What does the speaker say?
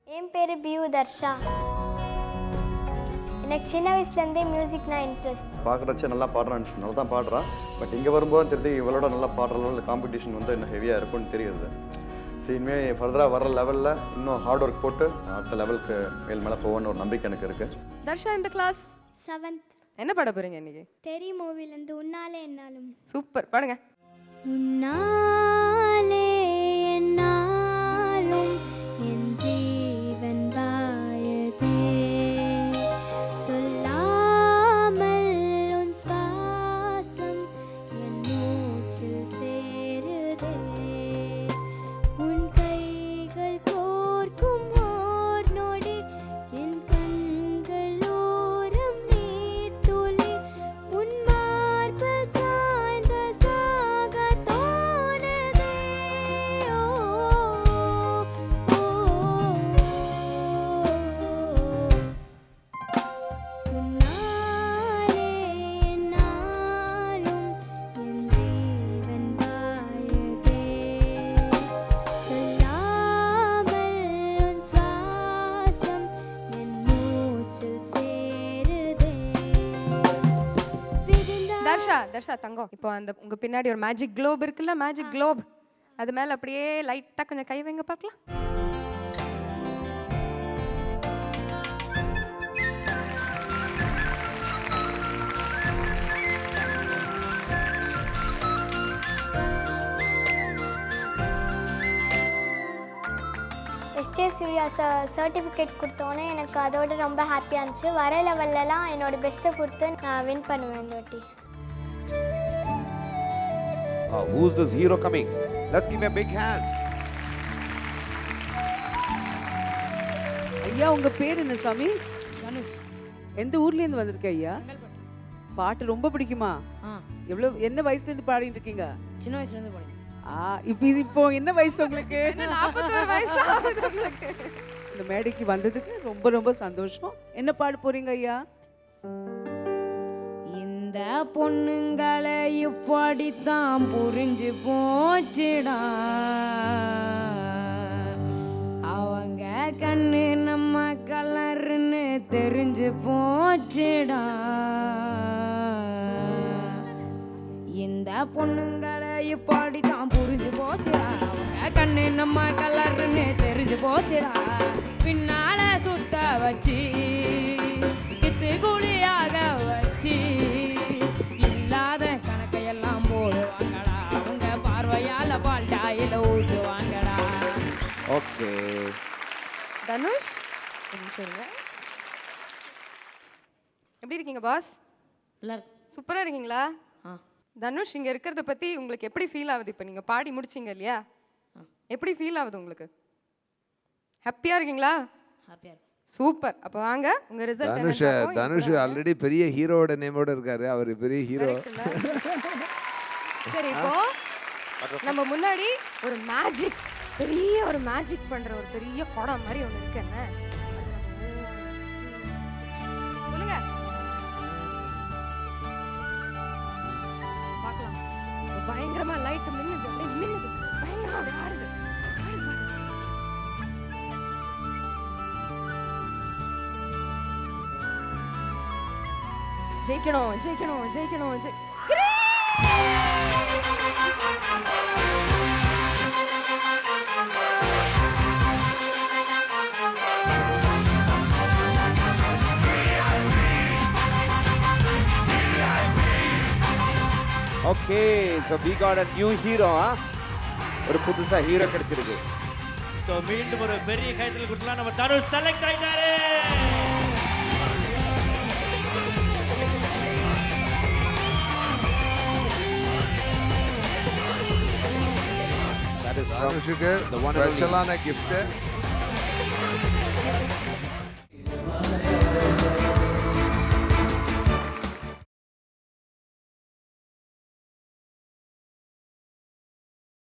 என் பேர் பியூ தர்ஷா. எனக்கு சின்ன வயசுலேருந்தே மியூசிக்னா இன்ட்ரெஸ்ட். பார்க்குறச்ச நல்லா பாடுறான்னு நல்லா தான் பாடுறான். பட் இங்கே வரும்போது தெரிஞ்சு இவளோட நல்லா பாடுற லெவலில் காம்படிஷன் வந்து இன்னும் ஹெவியாக இருக்கும்னு தெரியுது. ஸோ இனிமேல் ஃபர்தராக வர லெவலில் இன்னும் ஹார்ட் ஒர்க் போட்டு அடுத்த லெவலுக்கு மேலே போகணுன்னு ஒரு நம்பிக்கை எனக்கு இருக்குது. தர்ஷா இந்த கிளாஸ் 7th. என்ன பாட போறீங்க இன்னைக்கு? தெரி மூவிலேருந்து உன்னாலே என்னாலும். சூப்பர், பாடுங்க. உன்னாலே என்னாலும் என் ஜீவன் வாழதே, சொல்லாமல் உன் சுவாசம் என் மூச்சில் சேருதே, உன் கைகள் கோர்க்கும் ஓர் நொடி என் கண்கள் ஓரம் நீர் துளி, உன் மார்பில் சாய்ந்த சாக தோணுதே. ஓ, ஓ, உன்னாலே என்னாலும் என் ஜீவன் வாழுதே, சொல்லாமல் உன் சுவாசம் என் மூச்சில் சேருதே. தர்ஷா தர்ஷா தங்கம், இப்போ அந்த உங்க பின்னாடி ஒரு மேஜிக் குளோப் இருக்குல்ல, மேஜிக் குளோப், அது மேல அப்படியே லைட்டா கொஞ்சம் கை வைங்க பார்க்கலாம். எஸ்ஜே சூர்யா சர்டிஃபிகேட் கொடுத்தோன்னே எனக்கு அதோட ரொம்ப ஹாப்பியாக இருந்துச்சு. வர லெவல்லலாம் என்னோட பெஸ்ட்டை கொடுத்து நான் வின் பண்ணுவேன் இந்த வாட்டி. Who's this hero coming? Let's give him a big hand. ஐயா உங்க பேர் என்ன சாமி? தனுஷ். எந்த ஊர்ல இருந்து வந்திருக்க ஐயா? பாட்டு ரொம்ப பிடிக்குமா? எவ்வளவு என்ன வயசுல இருந்து பாடிட்டு இருக்கீங்க? சின்ன வயசுல இருந்து பாடி. இப்போ என்ன வயசு உங்களுக்கு? 41 வயசு ஆகுது உங்களுக்கு. இந்த மேடைக்கு வந்ததுக்கு ரொம்ப ரொம்ப சந்தோஷம். என்ன பாட போறீங்க ஐயா? இந்த பொண்ணுங்களை இப்படித்தான் புரிஞ்சு போச்சுடா, அவங்க கண்ணு நம்ம கலருன்னு தெரிஞ்சு போச்சுடா, இந்த பொண்ணுங்களை இப்படித்தான் புரிஞ்சு போச்சுடா, அவங்க கண்ணு நம்ம கலருன்னு தெரிஞ்சு போச்சுடா, பின்னால சுத்த வச்சு கித்து குழியாக வச்சு இல்லாத கணக்கையெல்லாம் போடுவாங்கடா, அவங்க பார்வையால பால்டாயில ஊத்துவாங்கடா. Okay. தனுஷ் ஒரு நிமிஷம் இருங்க. எப்படி இருக்கீங்க பாஸ்? சூப்பரா இருக்கீங்களா? தனுஷ், இங்க இருக்கிறத பத்தி உங்களுக்கு எப்படி ஃபீல் ஆகுது? இப்போ நீங்க பாடி முடிச்சீங்க இல்லையா, எப்படி ஃபீல் ஆகுது உங்களுக்கு? ஹாப்பியா இருக்கீங்களா? ஹாப்பியா சூப்பர். அப்போ வாங்க உங்க ரிசல்ட். தனுஷ் ஆல்ரெடி பெரிய ஹீரோவோட நேமோட இருக்காரு, அவர் பெரிய ஹீரோ. சரி, இப்போ நம்ம முன்னாடி ஒரு மேஜிக், பெரிய ஒரு மேஜிக் பண்ற ஒரு பெரிய குடம் மாதிரி ஒன்று இருக்கு. என்ன சொல்லுங்க பார்க்கலாம். பயங்கரமா லைட் மின்னுது, அப்படியே மின்னுது, பயங்கரமா அப்படியே ஆடுது. ஜெயிக்கணும் ஜெயிக்கணும் ஜெயிக்கணும் Okay, so we got a new hero, ஒரு புதுசா ஹீரோ கிடைச்சிருக்கு. ஸோ மீண்டும் ஒரு பெரிய கைத்தல் கொடுக்கலாம். நம்ம தனுஷ் செலக்ட் ஆயிட்டாரு. That is from தனுஷுக்கு the one and only. ஸ்பெஷலான கிஃப்ட்.